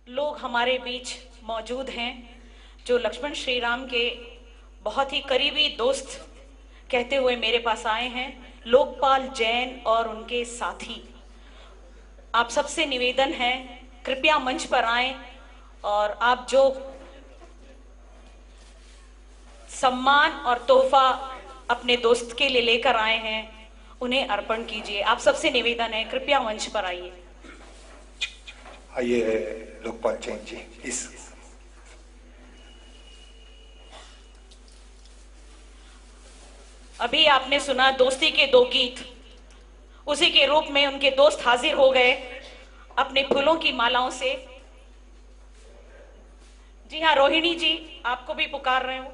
लोग हमारे बीच मौजूद हैं जो लक्ष्मण श्री राम के बहुत ही करीबी दोस्त कहते हुए मेरे पास आए हैं। लोकपाल जैन और उनके साथी, आप सबसे निवेदन है कृपया मंच पर आएं और आप जो सम्मान और तोहफा अपने दोस्त के लिए लेकर आए हैं उन्हें अर्पण कीजिए। आप सबसे निवेदन है कृपया मंच पर आइए। आइए लोकपाल जैन जी प्लीज। अभी आपने सुना दोस्ती के दो गीत, उसी के रूप में उनके दोस्त हाजिर हो गए अपने फूलों की मालाओं से। जी हाँ, रोहिणी जी आपको भी पुकार रहे हो।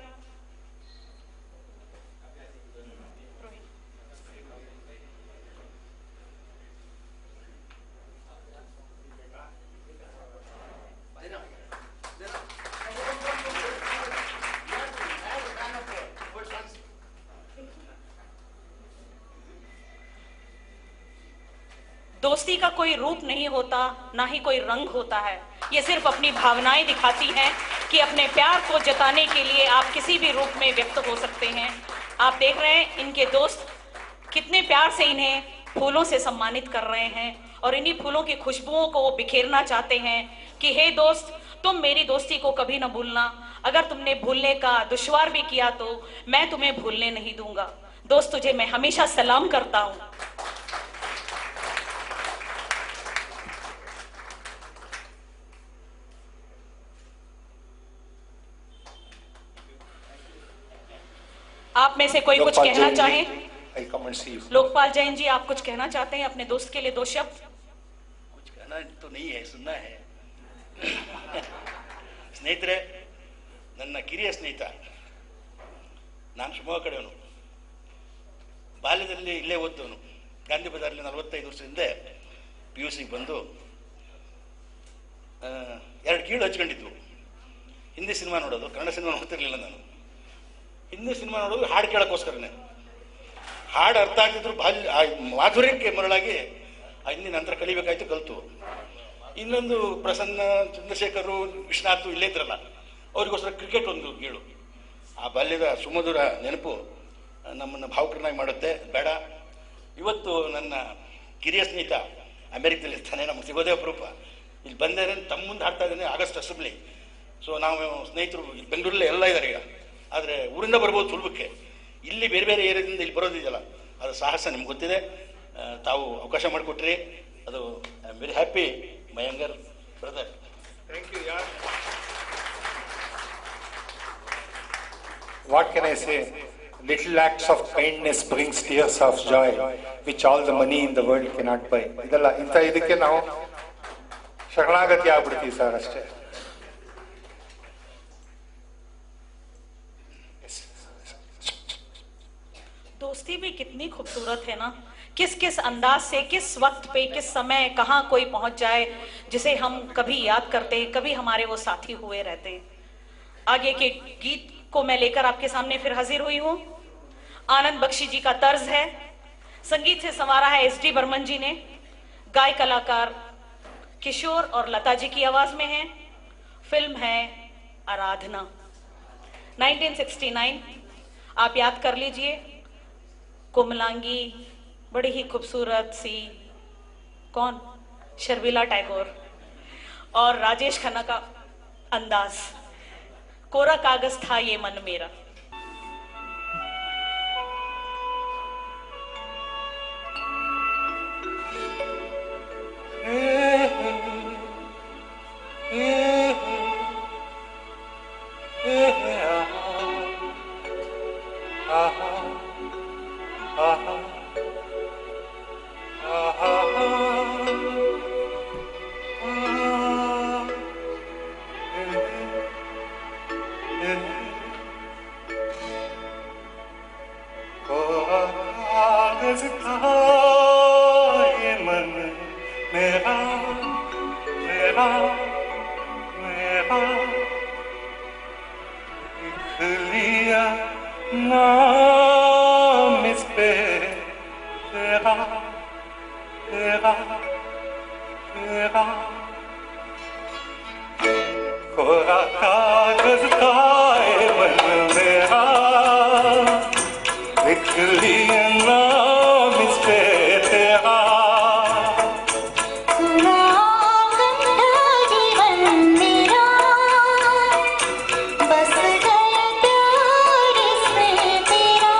दोस्ती का कोई रूप नहीं होता, ना ही कोई रंग होता है। ये सिर्फ अपनी भावनाएं दिखाती हैं कि अपने प्यार को जताने के लिए आप किसी भी रूप में व्यक्त हो सकते हैं। आप देख रहे हैं इनके दोस्त कितने प्यार से इन्हें फूलों से सम्मानित कर रहे हैं और इन्हीं फूलों की खुशबुओं को वो बिखेरना चाहते हैं कि हे दोस्त, तुम मेरी दोस्ती को कभी ना भूलना। अगर तुमने भूलने का दुश्वार भी किया तो मैं तुम्हें भूलने नहीं दूंगा। दोस्त, तुझे मैं हमेशा सलाम करता हूं। आप में से कोई कुछ कहना चाहें? लोकपाल जैन जी, आप कुछ कहना चाहते हैं अपने दोस्त के लिए? दो शब्द। कुछ कहना तो नहीं है, सुनना है। ಸ್ನೇಹಿತರೆ, ನನ್ನ ಕಿರಿಯ ಸ್ನೇಹಿತ, ನಾನು ಶಿವಮೊಗ್ಗ ಕಡೆಯವನು, ಬಾಲ್ಯದಲ್ಲಿ ಇಲ್ಲೇ ಓದ್ದವನು. ಗಾಂಧಿ ಬಜಾರಲ್ಲಿ 45 ವರ್ಷದ ಹಿಂದೆ PUCಗೆ ಬಂದು 2 ಕೀಳು ಹಚ್ಕೊಂಡಿದ್ವು. ಹಿಂದಿ ಸಿನಿಮಾ ನೋಡೋದು, ಕನ್ನಡ ಸಿನಿಮಾ ನೋಡ್ತಿರ್ಲಿಲ್ಲ ನಾನು. ಹಿಂದಿ ಸಿನಿಮಾ ನೋಡೋದು ಹಾಡು ಕೇಳೋಕ್ಕೋಸ್ಕರನೇ. ಹಾಡು ಅರ್ಥ ಆಗ್ತಿದ್ರು ಮಾಧುರ್ಯಕ್ಕೆ ಮರಳಾಗಿ ಹಿಂದಿ ನಂತರ ಕಲಿಬೇಕಾಯ್ತು, ಕಲಿತು. ಇನ್ನೊಂದು ಪ್ರಸನ್ನ, ಚಂದ್ರಶೇಖರು, ವಿಶ್ವನಾಥ್ ಇಲ್ಲೇ ಇದ್ರಲ್ಲ, ಅವ್ರಿಗೋಸ್ಕರ ಕ್ರಿಕೆಟ್ ಒಂದು ಗೀಳು. ಆ ಬಾಲ್ಯದ ಸುಮಧುರ ನೆನಪು ನಮ್ಮನ್ನು ಭಾವುಕರನ್ನಾಗಿ ಮಾಡುತ್ತೆ. ಬೇಡ, ಇವತ್ತು ನನ್ನ ಕಿರಿಯ ಸ್ನೇಹಿತ ಅಮೆರಿಕದಲ್ಲಿ ಇರ್ತಾನೆ, ನಮ್ಗೆ ಸಿಗೋದೇ ಅಪರೂಪ. ಇಲ್ಲಿ ಬಂದೇನೆ ತಮ್ಮ ಮುಂದೆ ಹಾಡ್ತಾ ಇದ್ದೇನೆ, ಆಗಸ್ಟ್ ಅಸೆಂಬ್ಲಿ. ಸೊ ನಾವು ಸ್ನೇಹಿತರು ಬೆಂಗಳೂರಲ್ಲೇ ಎಲ್ಲ ಇದ್ದಾರೆ ಈಗ. ಆದರೆ ಊರಿಂದ ಬರ್ಬೋದು ಸುಲಭಕ್ಕೆ. ಇಲ್ಲಿ ಬೇರೆ ಬೇರೆ ಏರಿಯಾದಿಂದ ಇಲ್ಲಿ ಬರೋದಿದೆಯಲ್ಲ, ಅದು ಸಾಹಸ ನಿಮ್ಗೆ ಗೊತ್ತಿದೆ. ತಾವು ಅವಕಾಶ ಮಾಡಿಕೊಟ್ರಿ, ಅದು I am very happy my younger brother. Thank you ಯಾರ್. What can I say? Little acts of kindness brings tears of joy, which all the money in the world cannot buy. ಇದೆಲ್ಲ ಇದಕ್ಕೆ ನಾವು ಶರಣಾಗತಿ ಆಗ್ಬಿಡ್ತೀವಿ ಸರ್, ಅಷ್ಟೇ. दोस्ती भी कितनी खूबसूरत है ना। किस किस अंदाज से, किस वक्त पे, किस समय, कहाँ कोई पहुंच जाए जिसे हम कभी याद करते हैं, कभी हमारे वो साथी हुए रहते हैं। आगे के गीत को मैं लेकर आपके सामने फिर हाजिर हुई हूँ। आनंद बख्शी जी का तर्ज है, संगीत से संवारा है SD बर्मन जी ने, गाय कलाकार किशोर और लता जी की आवाज में है। फिल्म है आराधना, 1969। आप याद कर लीजिए। कोमलांगी, बड़ी ही खूबसूरत सी, कौन, शर्मिला टैगोर और राजेश खन्ना का अंदाज। कोरा कागज था ये मन मेरा। नाम इस पे तेरा तेरा तेरा कोरा कागज खाए मन मेरा, लिख लिया नाम इस पे तेरा। सुना गंधा जीवन मेरा, बस गया प्यार इसमें तेरा।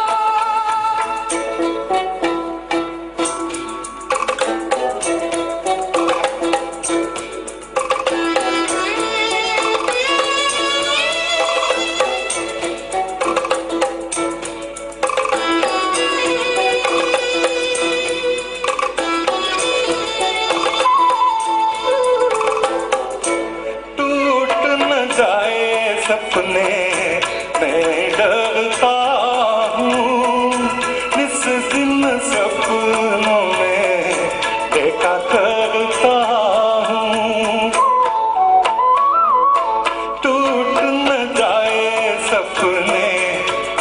टूट न जाए सपने मैं डरता हूँ, इस दिन सपनों में देखा करता हूँ। टूट न जाए सपने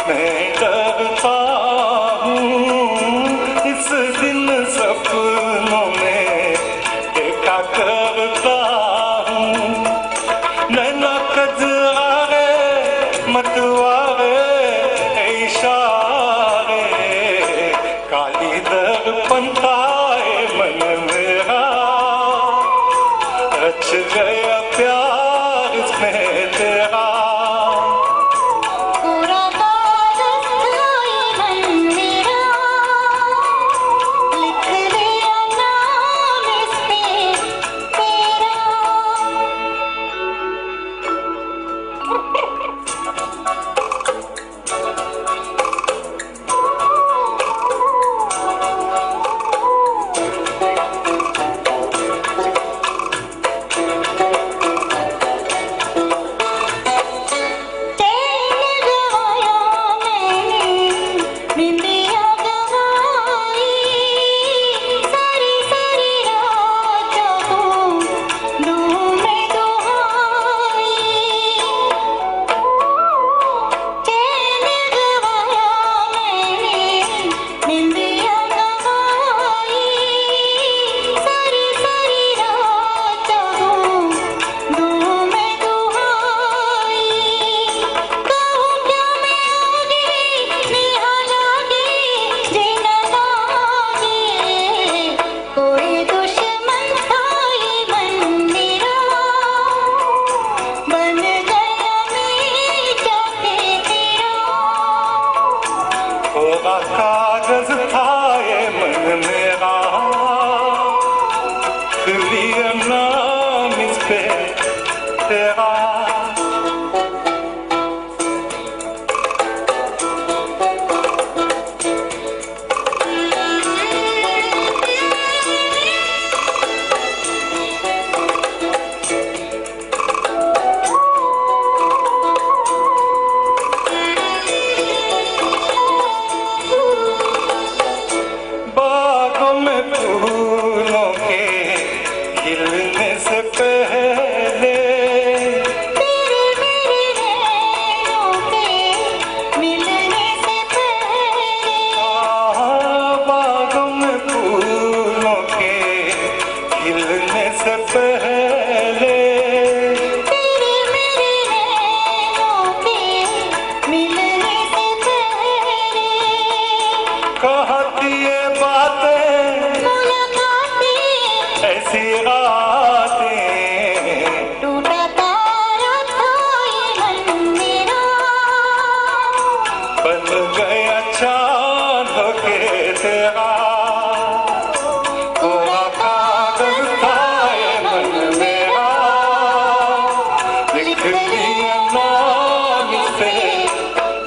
मैं डरता हूँ, इस दिन सपनों में देखा करता हूँ। नैना कजरारे मतवारे इशारे, काली दर्पण खाए मन मेरा, रच गया प्यार इसमें तेरा। कोरा कागज खाए मन मेरा, लिख लिया नाम इस पे तेरा। चैन गवाया मैंने, निंदिया गवाई, सारी सारी रात जागूं दूं मैं दुहाई। चैन गवाया मैंने, निंदिया गवाई, सारी सारी रात जागूं दूं मैं दुहाई। कहूँ क्या मैं आगे, नेहा लागे, जीना लागे, कोई दुश्मन था ये मन मेरा, बन गया मैं जाके तेरा। कोरा कागज खाए मन मेरा, लिख लिया नाम इस पे तेरा। बागों में फूलों के खिलने से पहले, तेरे मेरे नैनों के मिलने से पहले, बागों में फूलों के खिलने से पहले, तेरे मेरे नैनों के मिलने से पहले, कहती ये बातें मुलाकातें, ऐसी रातें, टूटा तारा था ये मन मेरा, बन गया चांद होके तेरा। कोरा कागज खाए मन मेरा, लिख लिया नाम इस पे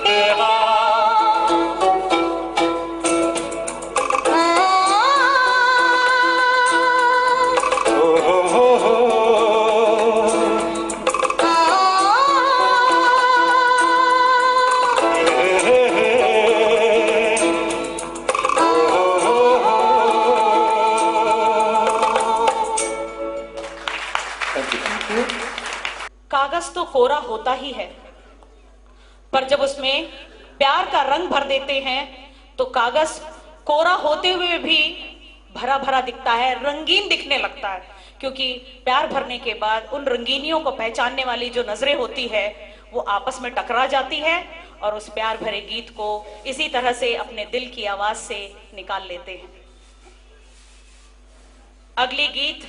तेरा। ओ हो हो हे हे कागज तो कोरा होता ही है, पर जब उसमें प्यार का रंग भर देते हैं तो कागज कोरा होते हुए भी भरा भरा दिखता है, रंगीन दिखने लगता है। क्योंकि प्यार भरने के बाद उन रंगीनियों को पहचानने वाली जो नजरें होती है वो आपस में टकरा जाती है और उस प्यार भरे गीत को इसी तरह से अपने दिल की आवाज से निकाल लेते हैं। अगली गीत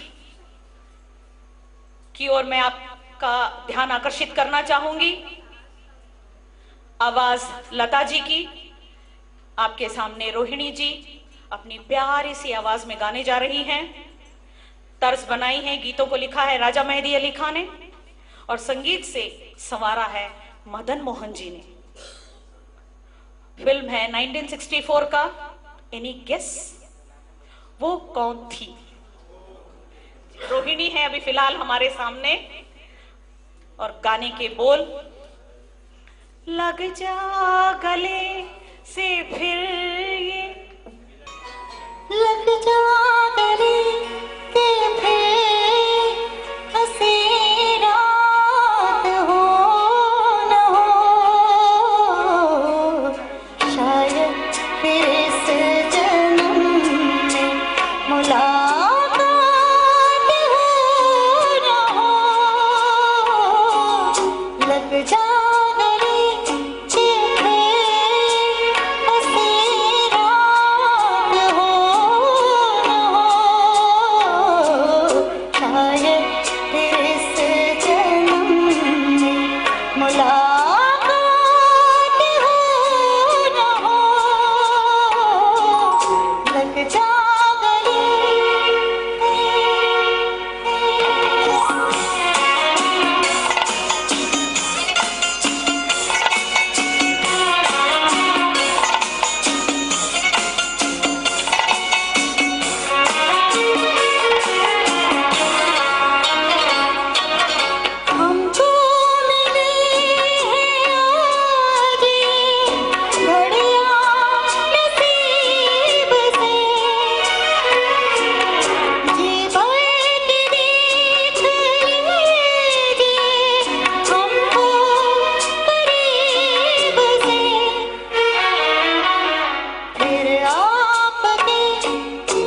की ओर मैं आपका ध्यान आकर्षित करना चाहूंगी। आवाज लता जी की। आपके सामने रोहिणी जी अपनी प्यारी सी आवाज में गाने जा रही हैं। तर्ज बनाई है, गीतों को लिखा है राजा मेहदी अली खान ने और संगीत से संवारा है मदन मोहन जी ने। फिल्म है 1964 का एनी गेस वो कौन थी। रोहिणी है अभी फिलहाल हमारे सामने और गाने के बोल, लग जा गले से फिर ये, लग जा गले से फिर हंसी रात हो न हो, शायद फिर इस जन्म में मुलाकात हो न हो। लग जा गले से फिर हंसी रात हो न हो, शायद फिर इस जन्म में मुलाकात हो न हो। लग जा गले हमको मिली है आज घड़ियां नसीब से, जी भर के देख लीजिए हमको करीब से, फिर आपके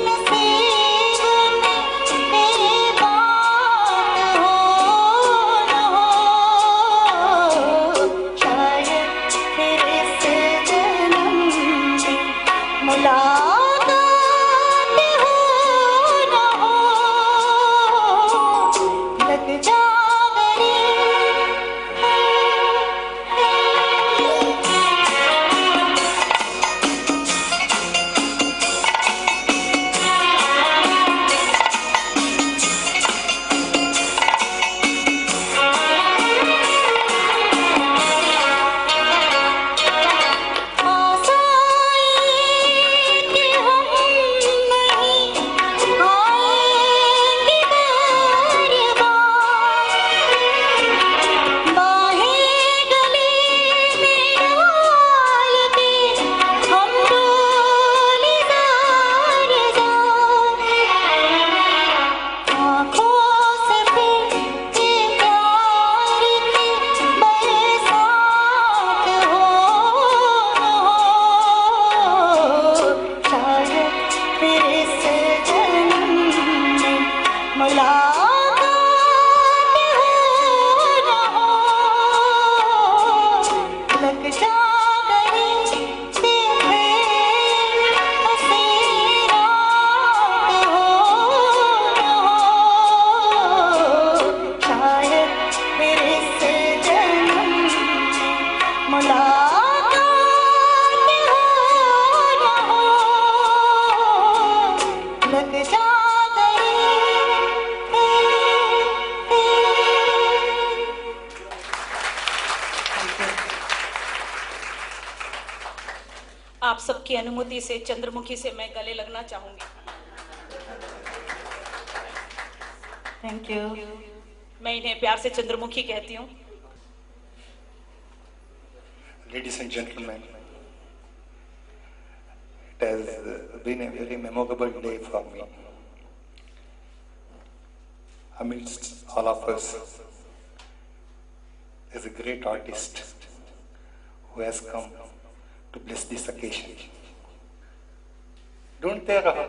नसीब में ये बात हो न हो, शायद फिर इस जन्म में मुलाकात हो न हो। लग जा गले कि हम नहीं आएंगे बार बार, बाहें गले में डाल के हम डोले जार जार, आँखों से फिर ये प्यार की बरसात हो न हो, शायद फिर इस जन्म में मुलाकात हो न हो। लग जा गले से फिर हंसी रात हो न हो, शायद फिर इस जन्म में मुलाकात हो न हो। लग जा गले आप सबकी अनुमति से चंद्रमुखी से मैं गले लगना चाहूंगी। Thank you. मैं इन्हें प्यार से चंद्रमुखी कहती हूँ। Ladies and gentlemen, it has been a very memorable day for me. Amidst all of us is a great artist who has come to bless this occasion. ढूंढते रहो,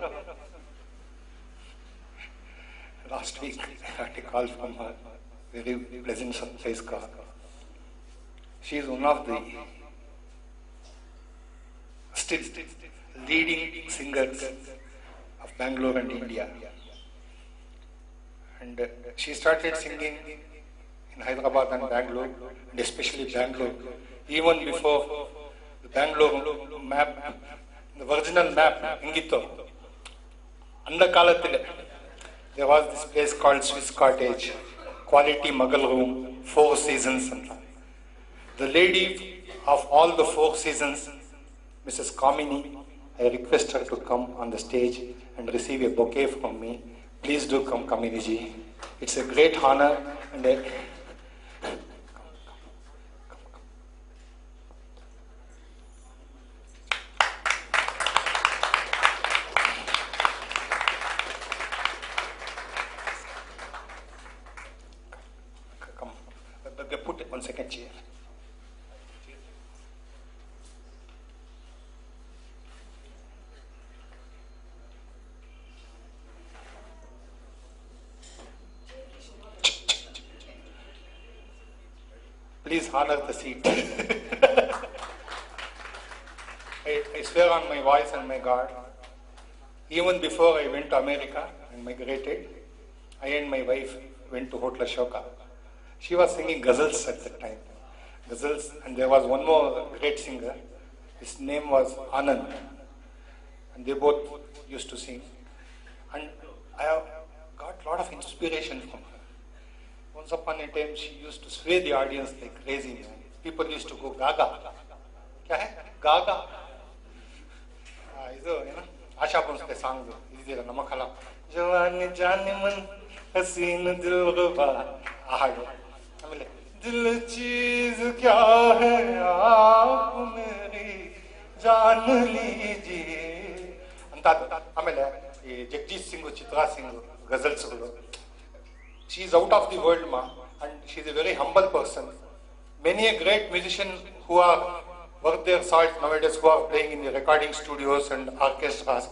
Last week, I got a call from her, very pleasant surprise call. She is one of the still leading singers of Bangalore and India. And she started singing in Hyderabad and Bangalore, and especially Bangalore, even before the Bangalore map, the original map, Ingito. Andakalatile, there was this place called Swiss Cottage, quality Mughal room, 4 seasons. The lady of all the 4 seasons, Mrs. Kamini, I request her to come on the stage and receive a bouquet from me. Please do come, Kamini ji. It's a great honor and a come. Put it 1 second chair. Please honor the seat. I swear on my voice and my God, even before I went to America and migrated, I and my wife went to Hotel Ashoka. She was singing ghazals at that time. Ghazals, and there was one more great singer. His name was Anand. And they both used to sing. And I have got a lot of inspiration from her. Once upon a time, she used to sway the audience like crazy. People used to go gaga. Kya hai? Gaga. Idu ಏನು ಆಶಾ Bhosle song ಇದೆಯಲ್ಲ ನಮ್ಮ ಕಲಾ ಜವಾನಿ ಜಾನಿ ಮನ್ ಹಸೀನ್ ದಿಲ್ರುಬಾ ಆ ಹಾಡು ಆಮೇಲೆ ದಿಲ್ ಚೀಜ್ ಕ್ಯಾ high app ಮೇರಿ John ಲೀಜಿಯೇ ಅಂತ ಆಮೇಲೆ ಈ ಜಗಜೀತ್ ಸಿಂಗ್ ಚಿತ್ರಾ Singh ಗಜಲ್ಸ್ಗಳು. She is out of the world, ma, and she is a very humble person. Many a great musician who are worth their salt nowadays, who are playing in the recording studios and orchestras,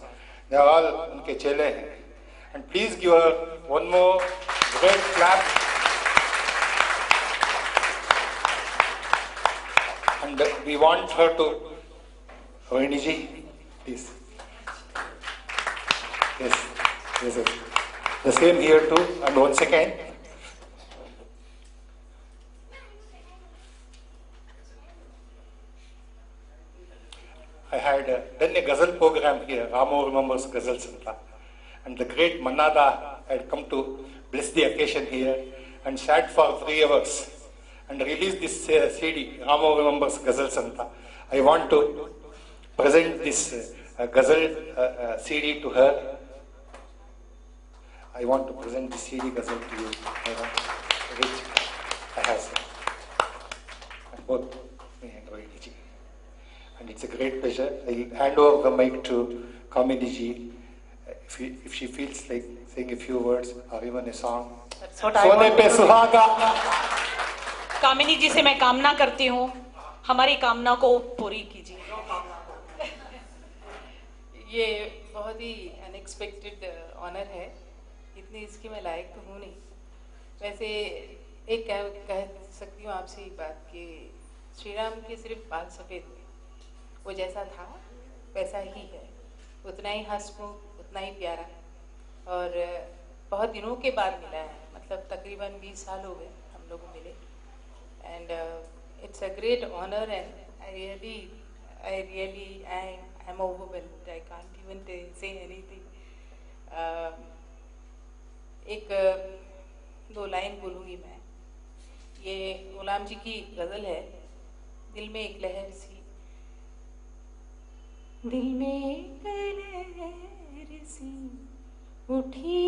they are all unke chele hain. And please give her one more great clap. And we want her to, Rohini ji, please. Yes, yes, yes. The same here too, and once again. I had done a ghazal program here, Ramo Remembers Ghazals, and the great Mannada had come to bless the occasion here and sat for 3 hours and released this CD, Ramo Remembers Ghazals. I want to present this ghazal CD to her. I want to present the CD ghazal to you, which I have and both me and Rohini ji. And it's a great pleasure. I hand over the mic to Kamini ji. If she feels like saying a few words or even a song. Sone pe suhaga. कामिनी जी से मैं कामना करती हूँ, हमारी कामना को पूरी कीजिए. ये बहुत ही अनएक्सपेक्टेड ऑनर है. इतनी इसकी मैं लायक तो हूँ नहीं. वैसे एक कह सकती हूँ आपसे एक बात कि श्री राम के सिर्फ बाल सफ़ेद थे. वो जैसा था वैसा ही है, उतना ही हंसमुख, उतना ही प्यारा. और बहुत दिनों के बाद मिला है, मतलब तकरीबन 20 साल हो गए हम लोग मिले. And it's a great honour and I am overwhelmed. I can't even say anything. एक 2 लाइन बोलूँगी मैं. ये गुलाम जी की गज़ल है. दिल में एक लहर सी, दिल में एक लहर सी उठी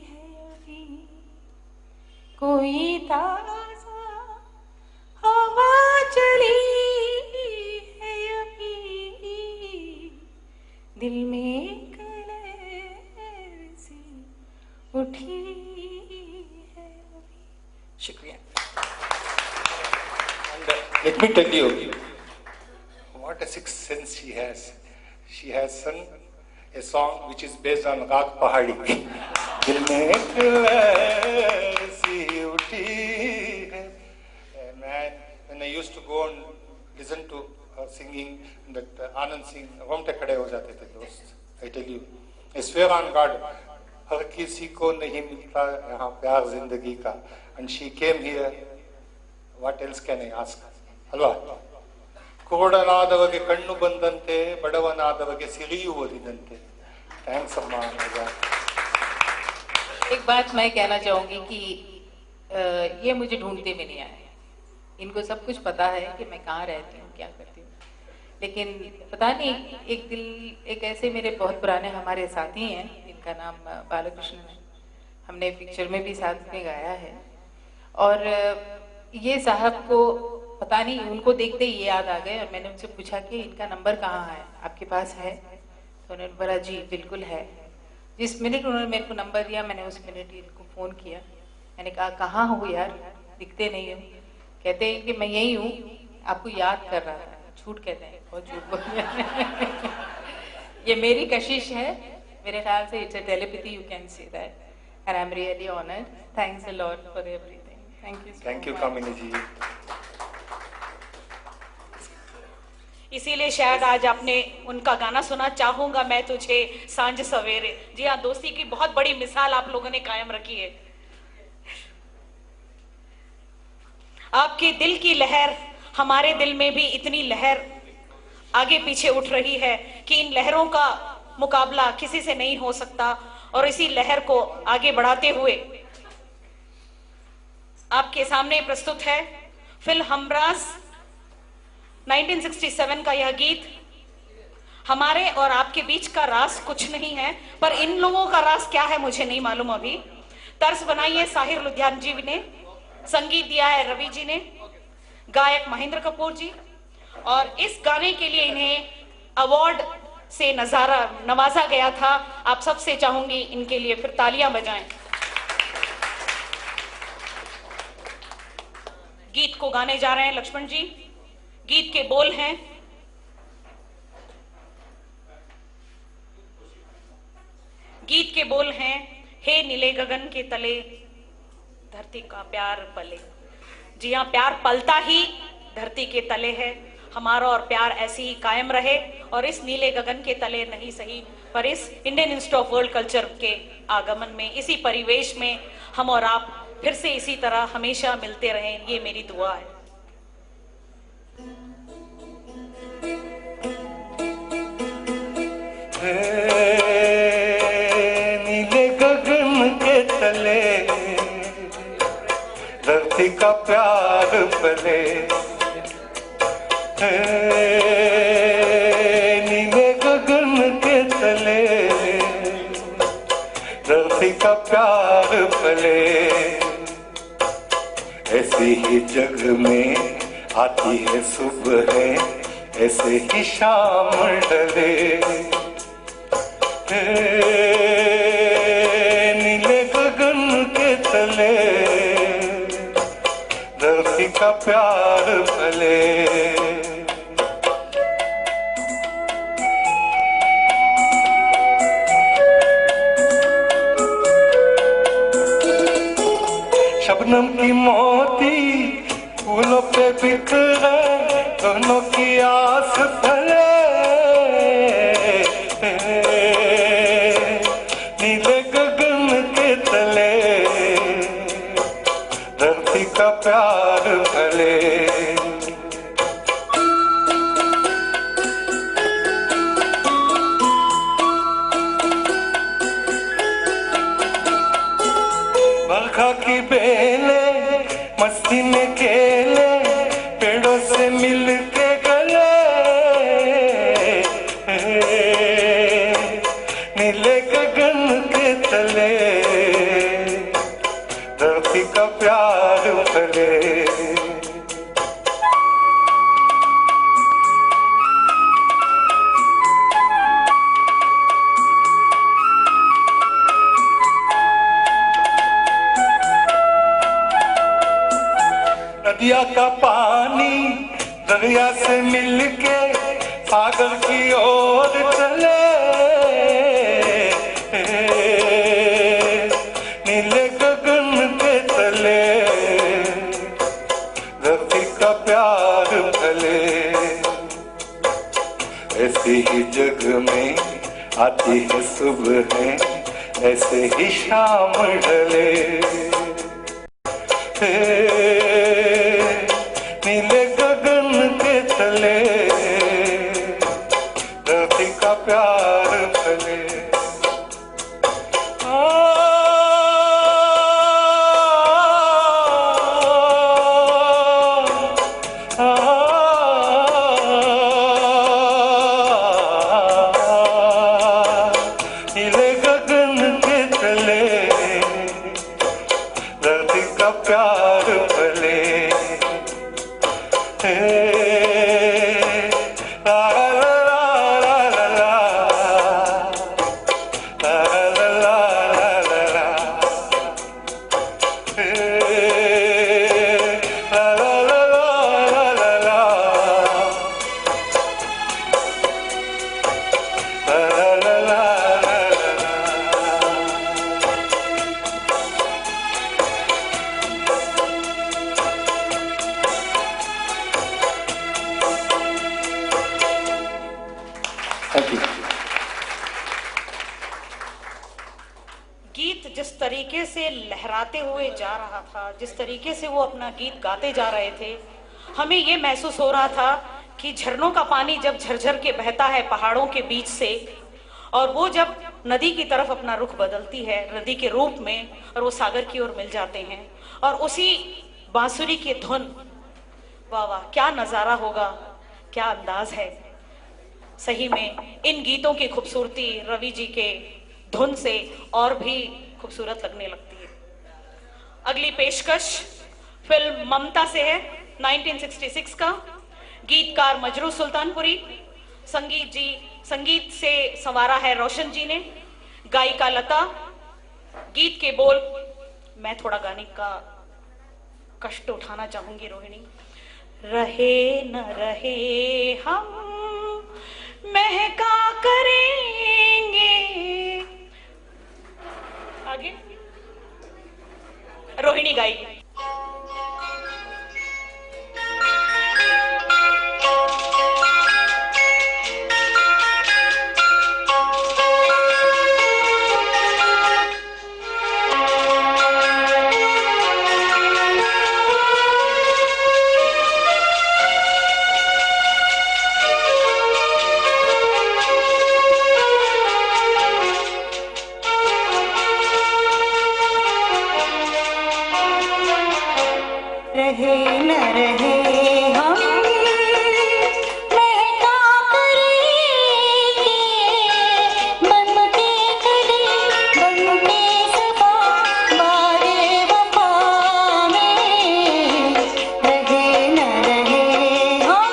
है अभी, कोई ताज़ा हवा चली है अभी, दिल में एक लहर सी उठी है अभी. शुक्रिया. And let me tell you, what a sixth sense she has. She has sung a song which is based on Raag Pahadi. दिल में एक लहर सी उठी है। When I used to go and listen to her singing, that Anand Singh, रोंगटे खड़े हो जाते थे दोस्त। I tell you, I swear on God, हर किसी को नहीं मिलता यहाँ प्यार जिंदगी का। And she came here, what else can I ask? ಅಲ್ವಾ? ಕುರುಡನಾದವಗೆ ಕಣ್ಣು ಬಂದಂತೆ, ಬಡವನಾದವಗೆ ಸಿರಿಯು ಒಲಿದಂತೆ। Thanks ಅಮ್ಮ। एक बात मैं कहना चाहूँगी कि ये मुझे ढूंढते भी नहीं आए। इनको सब कुछ पता है कि मैं कहाँ रहती हूँ, क्या करती हूँ, लेकिन पता नहीं एक ऐसे मेरे बहुत पुराने हमारे साथी हैं जिनका नाम बालकृष्ण है। हमने पिक्चर में भी साथ में गाया है। और ये साहब को पता नहीं, उनको देखते ही ये याद आ गए और मैंने उनसे पूछा कि इनका नंबर कहाँ है, आपके पास है? तो उन्होंने बोला जी बिल्कुल है। जिस मिनट उन्होंने मेरे को नंबर दिया मैंने उस मिनट ही इनको फ़ोन किया। मैंने कहा कहाँ हो यार, दिखते नहीं हो। कहते हैं कि मैं यही हूँ, आपको याद कर रहा था। झूठ कहते हैं, बहुत झूठ बोलते हैं। ये मेरी कशिश है, मेरे ख्याल से it's a telepathy, you can say that, and I am really honoured. Thanks a lot for everything. Thank you Kamini ji. इसीलिए शायद आज आपने उनका गाना सुना, चाहूंगा मैं तुझे सांझ सवेरे। जी हाँ, दोस्ती की बहुत बड़ी मिसाल आप लोगों ने कायम रखी है। आपके दिल की लहर हमारे दिल में भी इतनी लहर आगे पीछे उठ रही है कि इन लहरों का मुकाबला किसी से नहीं हो सकता। और इसी लहर को आगे बढ़ाते हुए आपके सामने प्रस्तुत है फिल्म हमराज 1967 का यह गीत। हमारे और आपके बीच का राज कुछ नहीं है, पर इन लोगों का राज क्या है मुझे नहीं मालूम अभी। तर्ज बनाई है साहिर लुधियान जी ने, संगीत दिया है रवि जी ने, गायक महेंद्र कपूर जी, और इस गाने के लिए इन्हें अवार्ड से नवाजा गया था। आप सबसे चाहूंगी इनके लिए फिर तालियां बजाएं। गीत को गाने जा रहे हैं लक्ष्मण जी। गीत के बोल हैं, गीत के बोल हैं, हे नीले गगन के तले धरती का प्यार पले। जी हाँ, प्यार पलता ही धरती के तले है। हमारा और प्यार ऐसे ही कायम रहे और इस नीले गगन के तले नहीं सही, पर इस Indian institute of world culture के आगमन में, इसी परिवेश में हम और आप फिर से इसी तरह हमेशा मिलते रहें, ये मेरी दुआ है। नीले गगन के तले धरती का प्यार पले। नीले गगन के तले धरती का प्यार पले। ऐसे ही जग में आती है सुबह, ऐसे ही शाम ढले। नीले गगन के तले धरती का प्यार पले। शबनम की मोती फूलों पे बिखरे, दोनों की आस फले। नीले गगन के तले धरती का प्यार फले। बरखा की बेले मस्ती में खेले, पेड़ों से मिल के गले। नीले गगन के तले धरती का प्यार फले। नदिया का पानी दरिया से मिलके सागर की ओर चले। आती है सुबह ऐसे ही शाम ढले नीले गगन के तले धरती का प्यार फले नीले गगन के तले धरती का प्यार फले गीत जिस तरीके से लहराते हुए जा रहा था, जिस तरीके से वो अपना गीत गाते जा रहे थे, हमें ये महसूस हो रहा था कि झरनों का पानी जब झरझर के बहता है पहाड़ों के बीच से, और वो जब नदी की तरफ अपना रुख बदलती है नदी के रूप में, और वो सागर की ओर मिल जाते हैं, और उसी बांसुरी की धुन, वाह वाह क्या नजारा होगा, क्या अंदाज है। सही में इन गीतों की खूबसूरती रवि जी के धुन से और भी खूबसूरत लगने लगती है। अगली पेशकश फिल्म ममता से है, 1966 का। गीतकार मजरू सुल्तानपुरी, संगीत से संवारा है रोशन जी ने, गायिका लता। गीत के बोल मैं थोड़ा गाने का कष्ट उठाना चाहूंगी रोहिणी। रहे न रहे हम महका करेंगे, आगे रोहिणी गाएगी। रहे न रहे हम महका करेंगे, बनते कली बनते सफा बारे वफा में। रहे न रहे हम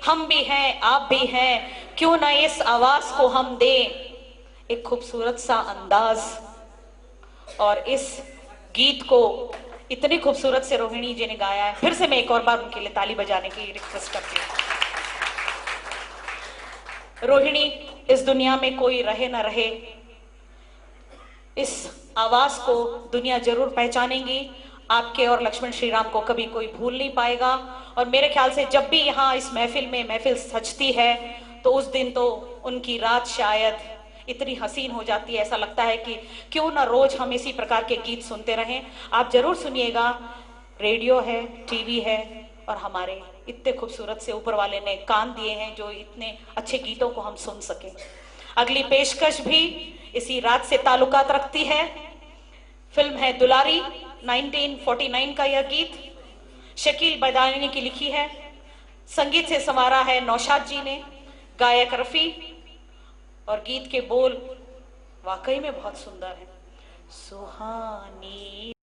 हम भी हैं, आप भी हैं, क्यों ना इस आवाज को हम दें एक खूबसूरत सा अंदाज। और इस गीत को इतनी खूबसूरत से रोहिणी जी ने गाया है। फिर से मैं एक और बार उनके लिए ताली बजाने की रिक्वेस्ट करती हूँ। रोहिणी, इस दुनिया में कोई रहे ना रहे, इस आवाज को दुनिया जरूर पहचानेगी। आपके और लक्ष्मण श्रीराम को कभी कोई भूल नहीं पाएगा। और मेरे ख्याल से जब भी यहाँ इस महफिल सजती है तो उस दिन तो उनकी रात शायद इतनी हसीन हो जाती है, ऐसा लगता है कि क्यों ना रोज हम इसी प्रकार के गीत सुनते रहें। आप जरूर सुनिएगा। रेडियो है, टीवी है, और हमारे इतने खूबसूरत से ऊपर वाले ने कान दिए हैं जो इतने अच्छे गीतों को हम सुन सके। अगली पेशकश भी इसी रात से ताल्लुकात रखती है। फिल्म है दुलारी, 1949 का यह गीत शकील बदानी की लिखी है। संगीत से संवारा है नौशाद जी ने, गायक रफी, और गीत के बोल वाकई में बहुत सुंदर है। सुहानी